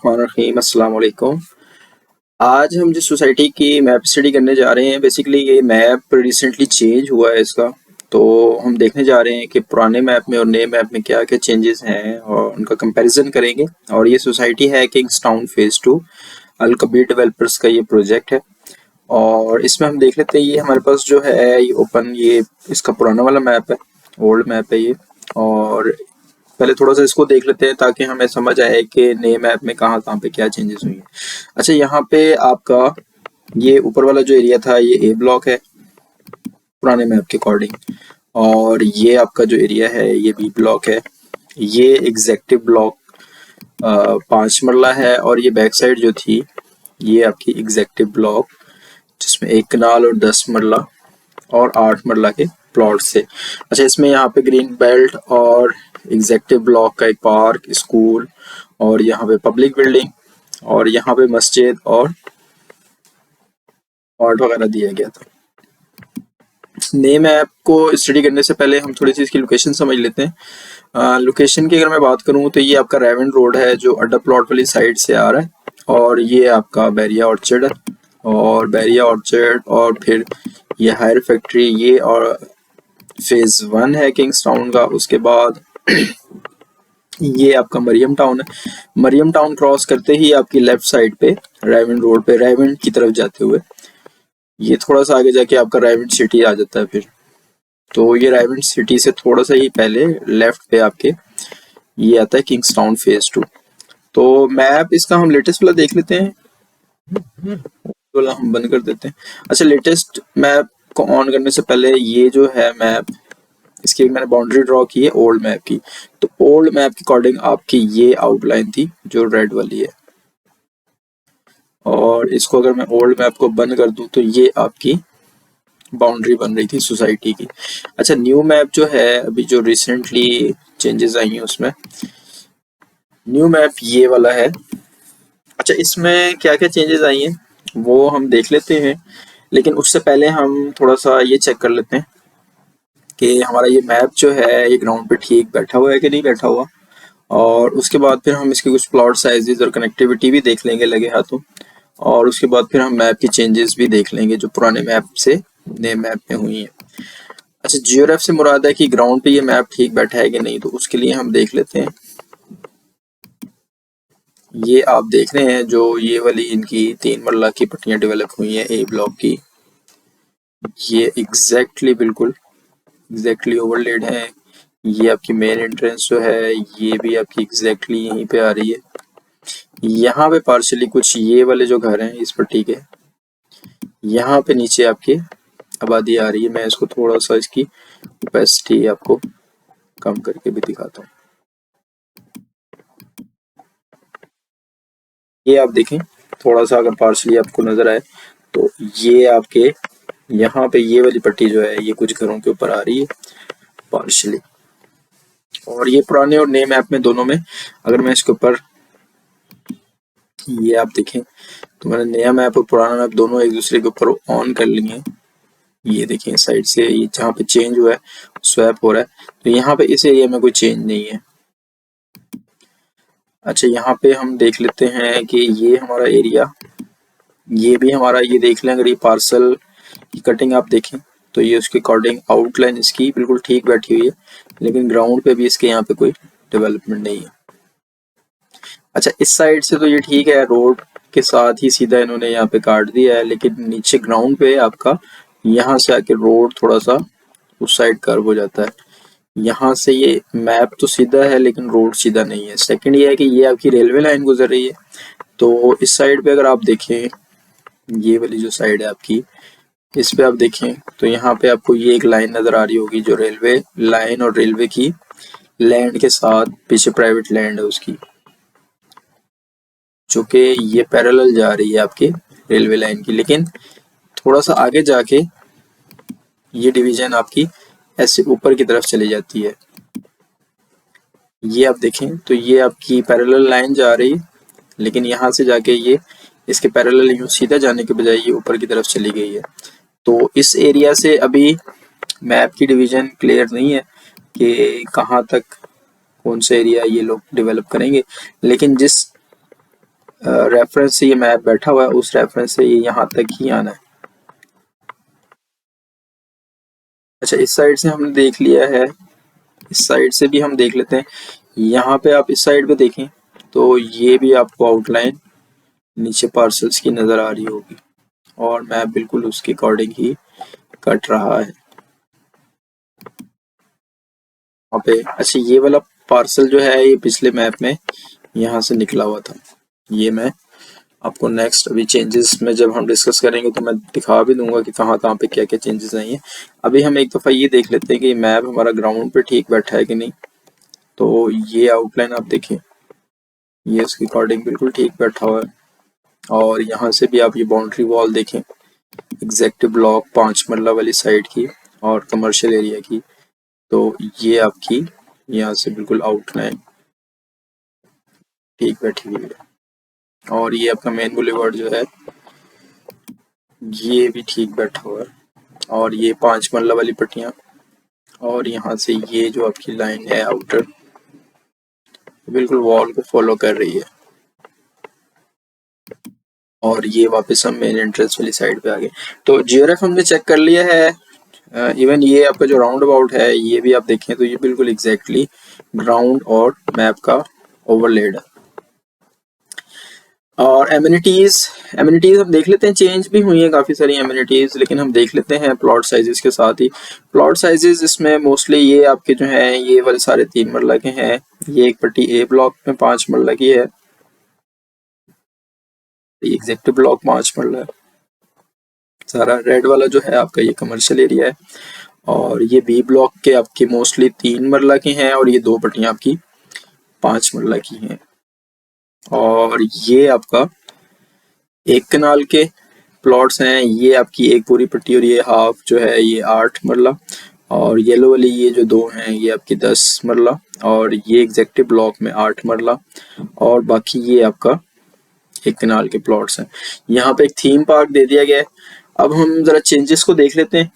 बिस्मिल्लाहिर्रहमानिर्रहीम। अस्सलाम वालेकुम। आज हम जिस सोसाइटी की मैप स्टडी करने जा रहे हैं, बेसिकली ये मैप रिसेंटली चेंज हुआ है इसका। तो हम देखने जा रहे हैं कि पुराने मैप में और नए मैप में क्या क्या चेंजेस हैं और उनका कंपैरिजन करेंगे। और ये सोसाइटी है किंग्सटाउन फेज़ 2, अल कबीर डेवलपर्स का ये प्रोजेक्ट है। और इसमें हम देख लेते हैं, ये हमारे पास जो है ये ओपन, ये इसका पुराना वाला मैप है, ओल्ड मैप है ये। और पहले थोड़ा सा इसको देख लेते हैं ताकि हमें समझ आए कि नए मैप में कहाँ कहाँ पे क्या चेंजेस हुई हैं। अच्छा, यहाँ पे आपका ये ऊपर वाला जो एरिया था ये ए ब्लॉक है पुराने मैप के अकॉर्डिंग, और ये आपका जो एरिया है ये बी ब्लॉक है। ये एग्जेक्टिव ब्लॉक 5 मरला है, और ये बैक साइड जो थी ये आपकी एग्जेक्टिव ब्लॉक जिसमें 1 कनाल और 10 मरला और 8 मरला के प्लॉट से। अच्छा, इसमें यहाँ पे ग्रीन बेल्ट और एग्जेक्टिव ब्लॉक का एक पार्क, स्कूल, और यहाँ पे पब्लिक बिल्डिंग, और यहाँ पे मस्जिद और आर्ट वगैरह दिया गया था। नए मैप को स्टडी करने से पहले हम थोड़ी सी इसकी लोकेशन समझ लेते हैं। लोकेशन की अगर मैं बात करूँ तो ये आपका रेवन रोड है जो अड्डा प्लॉट वाली साइड से आ रहा है, और ये आपका बैरिया ऑर्चर्ड है, और बैरिया ऑर्चर्ड और फिर ये हायर फैक्ट्री, ये और फेज 1 है किंग्सटाउन का। उसके बाद ये आपका मरियम टाउन है। मरियम टाउन क्रॉस करते ही आपकी लेफ्ट साइड पे रेवन रोड पे रेवन की तरफ जाते हुए ये थोड़ा सा आगे जाके आपका रेवन सिटी आ जाता है। फिर तो ये रेवन सिटी से थोड़ा सा ही पहले लेफ्ट पे आपके ये आता है किंग्सटाउन फेज 2। तो मैप इसका हम लेटेस्ट वाला देख लेते हैं, वाला हम बंद कर देते हैं। अच्छा, लेटेस्ट मैप को ऑन करने से पहले ये जो है मैप, इसकी मैंने बाउंड्री ड्रॉ की है ओल्ड मैप की। तो ओल्ड मैप के अकॉर्डिंग आपकी ये आउटलाइन थी जो रेड वाली है, और इसको अगर मैं ओल्ड मैप को बंद कर दूं तो ये आपकी बाउंड्री बन रही थी सोसाइटी की। अच्छा, न्यू मैप जो है अभी जो रिसेंटली चेंजेस आई हैं उसमें न्यू मैप ये वाला है। अच्छा, इसमें क्या क्या चेंजेस आई हैं वो हम देख लेते हैं, लेकिन उससे पहले हम थोड़ा सा ये चेक कर लेते हैं कि हमारा ये मैप जो है ये ग्राउंड पे ठीक बैठा हुआ है कि नहीं बैठा हुआ। और उसके बाद फिर हम इसके कुछ प्लॉट साइजेस और कनेक्टिविटी भी देख लेंगे लगे हाथों, और उसके बाद फिर हम मैप की चेंजेस भी देख लेंगे जो पुराने मैप से नए मैप में हुई हैं। अच्छा, जियोरेफ से मुराद है कि ग्राउंड पे ये मैप ठीक बैठा है कि नहीं, तो उसके लिए हम देख लेते हैं। ये आप देख रहे हैं जो ये वाली इनकी 3 मरला की पट्टियां डेवलप हुई हैं ए ब्लॉक की, ये बिल्कुल एग्जैक्टली ओवरलेड है। ये आपकी मेन एंट्रेंस जो है ये भी आपकी एग्जैक्टली यहीं पे आ रही है। यहाँ पे पार्शियली कुछ ये वाले जो घर हैं इस पट्टी के, यहाँ पे नीचे आपकी आबादी आ रही है। मैं इसको थोड़ा सा इसकी ओपेसिटी आपको कम करके भी दिखाता हूँ। ये आप देखें थोड़ा सा, अगर पार्शियली आपको नजर आए तो ये आपके यहाँ पे ये वाली पट्टी जो है ये कुछ घरों के ऊपर आ रही है पार्शियली। और ये पुराने और नए मैप में दोनों में अगर मैं इसके ऊपर ये आप देखें तो मैंने नया मैप और पुराना मैप दोनों एक दूसरे के ऊपर ऑन कर लिए हैं। ये देखें साइड से ये जहाँ पे चेंज हुआ है स्वैप हो रहा है, तो यहाँ पे इस एरिया में कोई चेंज नहीं है। अच्छा, यहाँ पे हम देख लेते हैं कि ये हमारा एरिया, ये भी हमारा, ये देख लें अगर ये पार्सल की कटिंग आप देखें तो ये उसके अकॉर्डिंग आउटलाइन इसकी बिल्कुल ठीक बैठी हुई है, लेकिन ग्राउंड पे भी इसके यहाँ पे कोई डेवलपमेंट नहीं है। अच्छा, इस साइड से तो ये ठीक है, रोड के साथ ही सीधा इन्होंने यहाँ पे काट दिया है, लेकिन नीचे ग्राउंड पे आपका यहाँ से आके रोड थोड़ा सा उस साइड कर्व हो जाता है। यहाँ से ये मैप तो सीधा है लेकिन रोड सीधा नहीं है। सेकंड ये है कि ये आपकी रेलवे लाइन गुजर रही है, तो इस साइड पे अगर आप देखें, ये वाली जो साइड है आपकी, इस पे आप देखें तो यहाँ पे आपको ये एक लाइन नजर आ रही होगी जो रेलवे लाइन और रेलवे की लैंड के साथ पीछे प्राइवेट लैंड है उसकी, जो कि ये पैरेलल जा रही है आपके रेलवे लाइन की। लेकिन थोड़ा सा आगे जाके ये डिवीजन आपकी ऐसे ऊपर की तरफ चली जाती है। ये आप देखें तो ये आपकी पैरेलल लाइन जा रही है, लेकिन यहाँ से जाके ये इसके पैरेलल यूं सीधा जाने के बजाय ये ऊपर की तरफ चली गई है। तो इस एरिया से अभी मैप की डिवीजन क्लियर नहीं है कि कहाँ तक कौन सा एरिया ये लोग डेवलप करेंगे, लेकिन जिस रेफरेंस से ये मैप बैठा हुआ है, उस रेफरेंस से ये यहाँ तक ही आना है। अच्छा, इस साइड से हमने देख लिया है, इस साइड से भी हम देख लेते हैं। यहाँ पे आप इस साइड पे देखें तो ये भी आपको आउटलाइन नीचे पार्सल्स की नज़र आ रही होगी और मैप बिल्कुल उसके अकॉर्डिंग ही कट रहा है वहाँ पे। अच्छा, ये वाला पार्सल जो है ये पिछले मैप में यहाँ से निकला हुआ था। ये मैं आपको नेक्स्ट अभी चेंजेस में जब हम डिस्कस करेंगे तो मैं दिखा भी दूंगा कि कहाँ कहाँ पे क्या क्या चेंजेस आई हैं। अभी हम एक दफ़ा ये देख लेते हैं कि मैप हमारा ग्राउंड पे ठीक बैठा है कि नहीं। तो ये आउटलाइन आप देखिए, ये उसके अकॉर्डिंग बिल्कुल ठीक बैठा हुआ है। और यहाँ से भी आप ये बाउंड्री वॉल देखें, एग्जैक्ट ब्लॉक 5 मरला वाली साइड की और कमर्शियल एरिया की, तो ये आपकी यहाँ से बिल्कुल आउटलाइन ठीक बैठी हुई है। और ये आपका मेन बुलेवार्ड जो है ये भी ठीक बैठा हुआ है। और ये 5 मरला वाली पट्टियाँ और यहाँ से ये जो आपकी लाइन है आउटर बिल्कुल वॉल को फॉलो कर रही है। और ये वापस हम मेन एंट्रेंस वाली साइड पे आ गए। तो जीआरएफ हमने चेक कर लिया है। इवन ये आपका जो राउंड अबाउट है ये भी आप देखें तो ये बिल्कुल एग्जैक्टली ग्राउंड और मैप का ओवरलेड है। और एमिनिटीज हम देख लेते हैं, चेंज भी हुई है काफ़ी सारी एमिनिटीज, लेकिन हम देख लेते हैं प्लॉट साइजेस के साथ ही। प्लॉट साइजेस इसमें मोस्टली ये आपके जो हैं ये वाले सारे 3 मरला के हैं। ये एक पट्टी ए ब्लॉक में 5 मरला की है, एग्जैक्ट ब्लॉक 5 मरला है। सारा रेड वाला जो है आपका ये कमर्शियल एरिया है। और ये बी ब्लॉक के आपकी मोस्टली 3 मरला के हैं और ये 2 पट्टियां आपकी 5 मरला की हैं। और ये आपका एक कनाल के प्लॉट्स हैं, ये आपकी एक पूरी पट्टी और ये हाफ जो है ये 8 मरला। और येलो वाली ये जो 2 हैं ये आपकी 10 मरला और ये एग्जैक्टिव ब्लॉक में 8 मरला। और बाकी ये आपका एक कनाल के प्लॉट्स हैं। यहाँ पे एक थीम पार्क दे दिया गया है। अब हम जरा चेंजेस को देख लेते हैं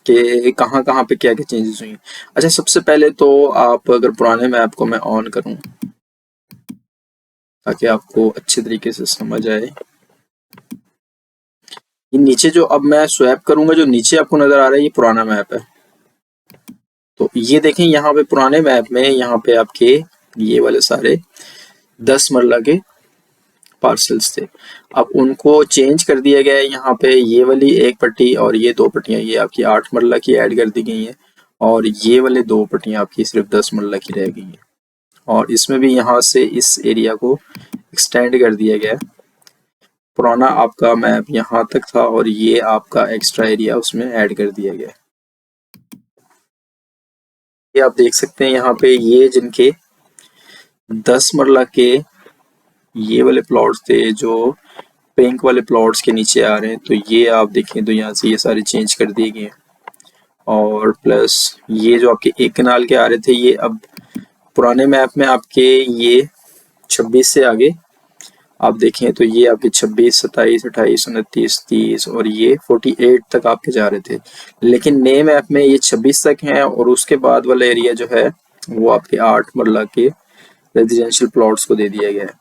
कि कहाँ कहाँ पे क्या क्या चेंजेस हुई हैं। अच्छा, सबसे पहले तो आप अगर पुराने मैप को मैं ऑन करूँ ताकि आपको अच्छे तरीके से समझ आए। ये नीचे जो अब मैं स्वैप करूंगा जो नीचे आपको नजर आ रहा है ये पुराना मैप है। तो ये देखें यहाँ पे पुराने मैप में यहाँ पे आपके ये वाले सारे 10 मरला के पार्सल्स थे। अब उनको चेंज कर दिया गया है, यहाँ पे ये वाली एक पट्टी और ये 2 पट्टियां ये आपकी 8 मरला की ऐड कर दी गई हैं और ये वाले 2 पट्टियां आपकी सिर्फ 10 मरला की रह गई हैं। और इसमें भी यहाँ से इस एरिया को एक्सटेंड कर दिया गया है। पुराना आपका मैप यहाँ तक था और ये आपका एक्स्ट्रा एरिया उसमें ऐड कर दिया गया है। ये आप देख सकते हैं यहाँ पे ये जिनके 10 मरला के ये वाले प्लॉट्स थे जो पिंक वाले प्लॉट्स के नीचे आ रहे हैं, तो ये आप देखें तो यहाँ से ये सारे चेंज कर दिए गए हैं। और प्लस ये जो आपके एक कनाल के आ रहे थे ये अब पुराने मैप में आपके ये 26 से आगे आप देखें तो ये आपके 26, 27, 28, 29, 30 और ये 48 तक आपके जा रहे थे। लेकिन नए मैप में ये 26 तक हैं और उसके बाद वाला एरिया जो है वो आपके 8 मरला के रेजिडेंशियल प्लॉट्स को दे दिया गया है।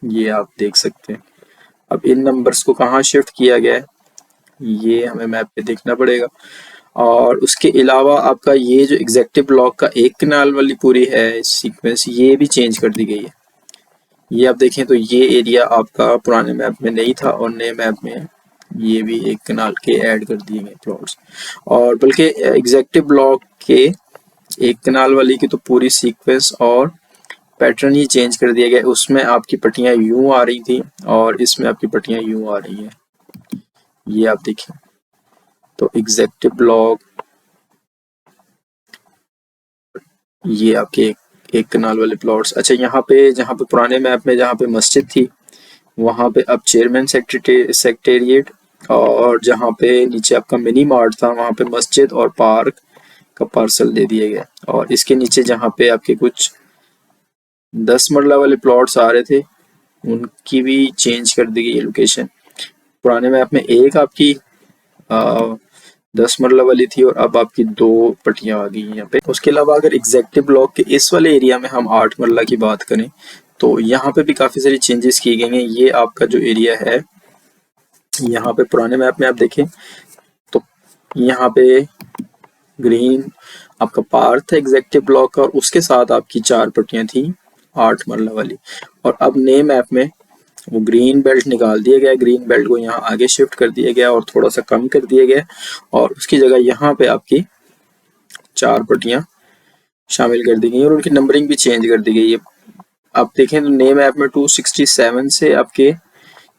ये आप देख सकते हैं। अब इन नंबर्स को कहाँ शिफ्ट किया गया है ये हमें मैप पे देखना पड़ेगा। और उसके अलावा आपका ये जो एग्जैक्टिव ब्लॉक का एक कनाल वाली पूरी है सीक्वेंस ये भी चेंज कर दी गई है। ये आप देखें तो ये एरिया आपका पुराने मैप में नहीं था और नए मैप में ये भी एक कनाल के ऐड कर दिए गए प्लॉट्स। और बल्कि एग्जैक्टिव ब्लॉक के एक कनाल वाली की तो पूरी सीक्वेंस और पैटर्न ही चेंज कर दिया गया। उसमें आपकी पट्टियां यूं आ रही थी और इसमें आपकी पट्टियां यूं आ रही हैं। ये आप देखें तो एग्जैक्टिव ब्लॉक ये आपके एक कनाल वाले प्लॉट्स। अच्छा, यहाँ पे जहाँ पे पुराने मैप में जहाँ पे मस्जिद थी वहाँ पे अब चेयरमैन सेक्रेटेरिएट और जहाँ पे नीचे आपका मिनी मार्ट था वहाँ पे मस्जिद और पार्क का पार्सल दे दिया गया। और इसके नीचे जहाँ पे आपके कुछ 10 मरला वाले प्लॉट्स आ रहे थे उनकी भी चेंज कर दी गई लोकेशन। पुराने मैप में एक आपकी 10 मरला वाली थी और अब आपकी 2 पट्टियां आ गई यहाँ पे। उसके अलावा अगर एग्जैक्टिव ब्लॉक के इस वाले एरिया में हम 8 मरला की बात करें तो यहाँ पे भी काफ़ी सारी चेंजेस की गई हैं। ये आपका जो एरिया है, यहाँ पे पुराने मैप में आप देखें तो यहाँ पे ग्रीन आपका पार्ट था एग्जेक्टिव ब्लॉक का, और उसके साथ आपकी 4 पट्टियां थी 8 मरला वाली। और अब नए मैप में वो ग्रीन बेल्ट निकाल दिया गया, ग्रीन बेल्ट को यहाँ आगे शिफ्ट कर दिया गया और थोड़ा सा कम कर दिया गया, और उसकी जगह यहाँ पे आपकी 4 पट्टियां शामिल कर दी गई और उनकी नंबरिंग भी चेंज कर दी गई है। आप देखें तो नए मैप में 267 से आपके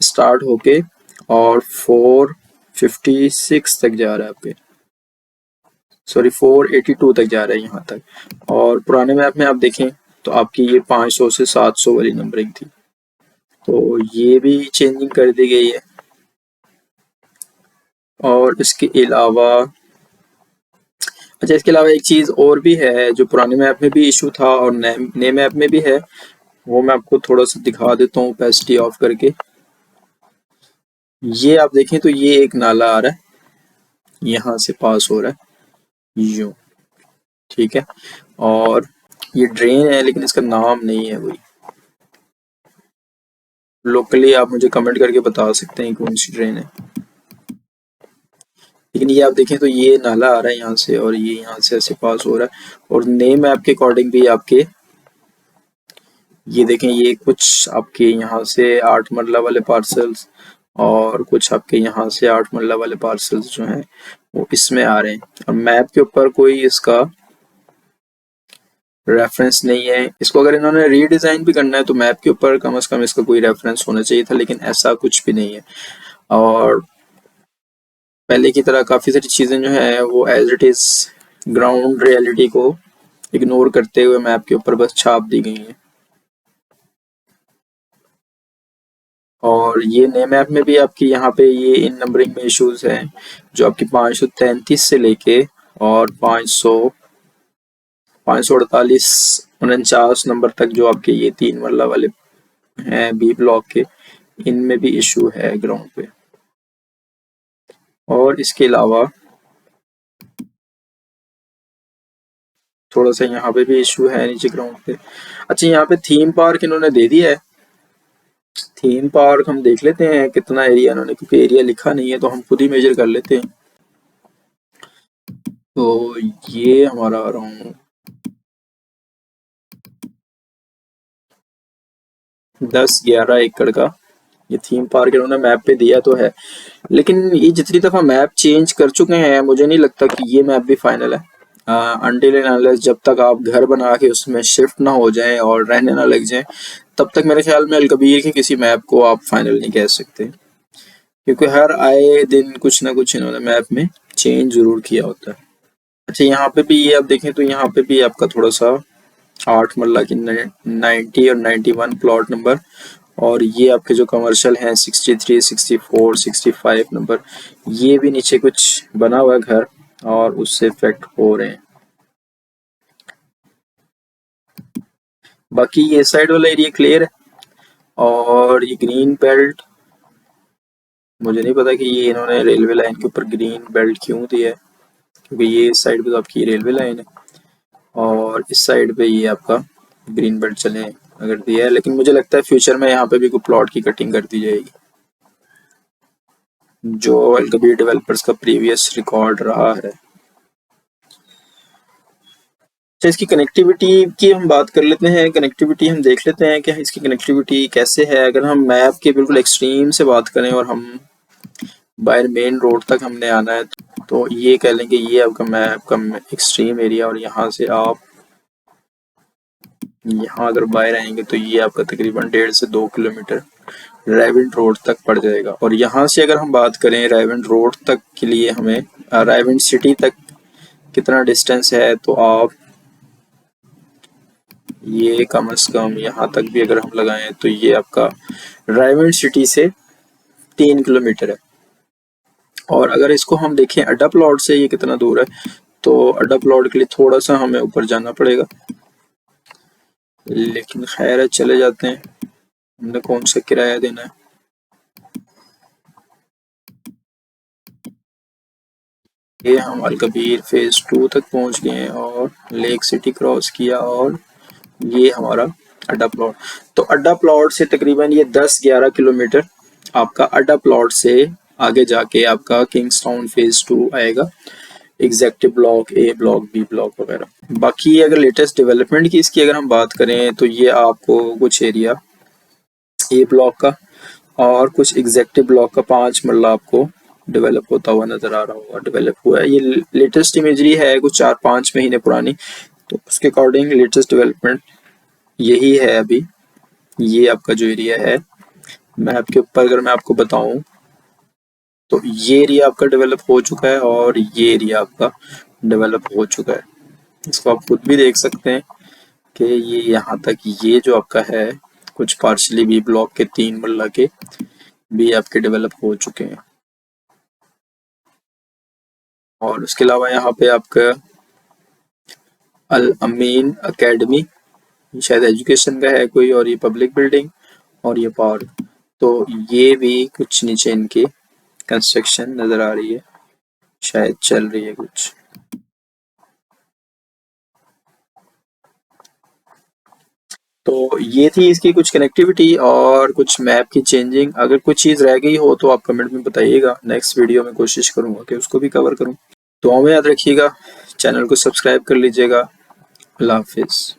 स्टार्ट होके और 456 तक जा रहा है आपके, सॉरी 482 तक जा रहा है यहाँ तक। और पुराने मैप में आप देखें तो आपकी ये 500 से 700 वाली नंबरिंग थी, तो ये भी चेंजिंग कर दी गई है। और इसके अलावा अच्छा, इसके अलावा एक चीज़ और भी है जो पुराने मैप में भी इशू था और नए मैप में भी है, वो मैं आपको थोड़ा सा दिखा देता हूँ ओपेसिटी ऑफ करके। ये आप देखें तो ये एक नाला आ रहा है, यहाँ से पास हो रहा है यूं, ठीक है। और ये ड्रेन है लेकिन इसका नाम नहीं है वही, लोकली आप मुझे कमेंट करके बता सकते हैं कौन सी ड्रेन है। लेकिन ये आप देखें तो ये नाला आ रहा है यहाँ से और ये यहाँ से ऐसे पास हो रहा है। और नए मैप के अकॉर्डिंग भी आपके ये देखें, ये कुछ आपके यहाँ से 8 मरला वाले पार्सल्स और कुछ आपके यहाँ से 8 मरला वाले पार्सल्स जो हैं वो इसमें आ रहे हैं, और मैप के ऊपर कोई इसका रेफरेंस नहीं है। इसको अगर इन्होंने रीडिज़ाइन भी करना है तो मैप के ऊपर कम से कम इसका कोई रेफरेंस होना चाहिए था, लेकिन ऐसा कुछ भी नहीं है। और पहले की तरह काफ़ी सारी चीज़ें जो हैं वो as it is ground reality को इग्नोर करते हुए मैप के ऊपर बस छाप दी गई हैं। और ये नए मैप में भी आपकी यहाँ पे ये इन नंबरिंग में इश्यूज हैं, जो आपकी 533 से लेके और 548 49 नंबर तक जो आपके ये 3 मरला वाले हैं बी ब्लॉक के, इनमें भी इशू है ग्राउंड पे। और इसके अलावा थोड़ा सा यहाँ पे भी इशू है नीचे ग्राउंड पे। अच्छा, यहाँ पे थीम पार्क इन्होंने दे दिया है। थीम पार्क हम देख लेते हैं कितना एरिया इन्होंने, क्योंकि एरिया लिखा नहीं है तो हम खुद ही मेजर कर लेते हैं। तो ये हमारा अराउंड 10-11 एकड़ का ये थीम पार्क इन्होंने मैप पे दिया तो है, लेकिन ये जितनी दफ़ा मैप चेंज कर चुके हैं मुझे नहीं लगता कि ये मैप भी फाइनल है। अनटिल एंड अनलेस जब तक आप घर बना के उसमें शिफ्ट ना हो जाएं और रहने ना लग जाएं, तब तक मेरे ख्याल में अलकबीर के किसी मैप को आप फाइनल नहीं कह सकते, क्योंकि हर आए दिन कुछ ना कुछ इन्होंने मैप में चेंज ज़रूर किया होता है। अच्छा, यहाँ पे भी ये आप देखें तो यहाँ पे भी आपका थोड़ा सा 8 मरला की 90 और 91 प्लॉट नंबर, और ये आपके जो कमर्शियल हैं 63, 64, 65 नंबर, ये भी नीचे कुछ बना हुआ है घर और उससे इफेक्ट हो रहे हैं। बाकी ये साइड वाला एरिया क्लियर है। और ये ग्रीन बेल्ट, मुझे नहीं पता कि ये इन्होंने रेलवे लाइन के ऊपर ग्रीन बेल्ट क्यों दिया है, क्योंकि ये इस साइड पे तो आपकी रेलवे लाइन है और इस साइड पे ये आपका ग्रीन बेल्ट चले अगर दिया है, लेकिन मुझे लगता है फ्यूचर में यहाँ पे भी कोई प्लॉट की कटिंग कर दी जाएगी, जो कभी डेवलपर्स का प्रीवियस रिकॉर्ड रहा है। अच्छा, इसकी कनेक्टिविटी की हम बात कर लेते हैं। कनेक्टिविटी हम देख लेते हैं कि इसकी कनेक्टिविटी कैसे है। अगर हम मैप के बिल्कुल एक्सट्रीम से बात करें और हम बाय मेन रोड तक हमने आना है, तो ये कह लें कि ये आपका मैप का एक्सट्रीम एरिया, और यहाँ से आप यहाँ अगर बाहर आएंगे तो ये आपका तकरीबन 1.5 से 2 किलोमीटर रायविंड रोड तक पड़ जाएगा। और यहाँ से अगर हम बात करें रायविंड रोड तक के लिए हमें रायविंड सिटी तक कितना डिस्टेंस है, तो आप ये कम से कम यहाँ तक भी अगर हम लगाएं तो ये आपका रायविंड सिटी से 3 किलोमीटर है। और अगर इसको हम देखें अड्डा प्लॉट से ये कितना दूर है, तो अड्डा प्लॉट के लिए थोड़ा सा हमें ऊपर जाना पड़ेगा, लेकिन खैर है चले जाते हैं, हमने कौन सा किराया देना है। ये हम अलकबीर फेज 2 तक पहुंच गए हैं और लेक सिटी क्रॉस किया, और ये हमारा अड्डा प्लॉट। तो अड्डा प्लॉट से तकरीबन ये 10-11 किलोमीटर आपका अड्डा प्लॉट से आगे जाके आपका किंग्सटाउन फेज 2 आएगा, एग्जेक्टिव ब्लॉक, ए ब्लॉक, बी ब्लॉक वगैरह। बाकी अगर लेटेस्ट डेवलपमेंट की इसकी अगर हम बात करें तो ये आपको कुछ एरिया ए ब्लॉक का और कुछ एग्जेक्टिव ब्लॉक का 5 मरला आपको डेवलप होता हुआ नजर आ रहा होगा। डेवलप हुआ है, ये लेटेस्ट इमेजरी है कुछ 4-5 महीने पुरानी, तो उसके अकॉर्डिंग लेटेस्ट डेवलपमेंट यही है अभी। ये आपका जो एरिया है मैप के ऊपर अगर मैं आपको बताऊं तो ये एरिया आपका डेवलप हो चुका है और ये एरिया आपका डेवलप हो चुका है। इसको आप खुद भी देख सकते हैं कि ये यहाँ तक ये जो आपका है कुछ पार्शली बी ब्लॉक के 3 मरला के भी आपके डेवलप हो चुके हैं। और उसके अलावा यहाँ पे आपका अल अमीन अकेडमी शायद एजुकेशन का है कोई, और ये पब्लिक बिल्डिंग और ये पार्क, तो ये भी कुछ नीचे इनकी कंस्ट्रक्शन नजर आ रही है, शायद चल रही है कुछ। तो ये थी इसकी कुछ कनेक्टिविटी और कुछ मैप की चेंजिंग। अगर कुछ चीज़ रह गई हो तो आप कमेंट में बताइएगा, नेक्स्ट वीडियो में कोशिश करूंगा कि उसको भी कवर करूं। तो हमें याद रखिएगा, चैनल को सब्सक्राइब कर लीजिएगा। अल्लाह हाफिज़।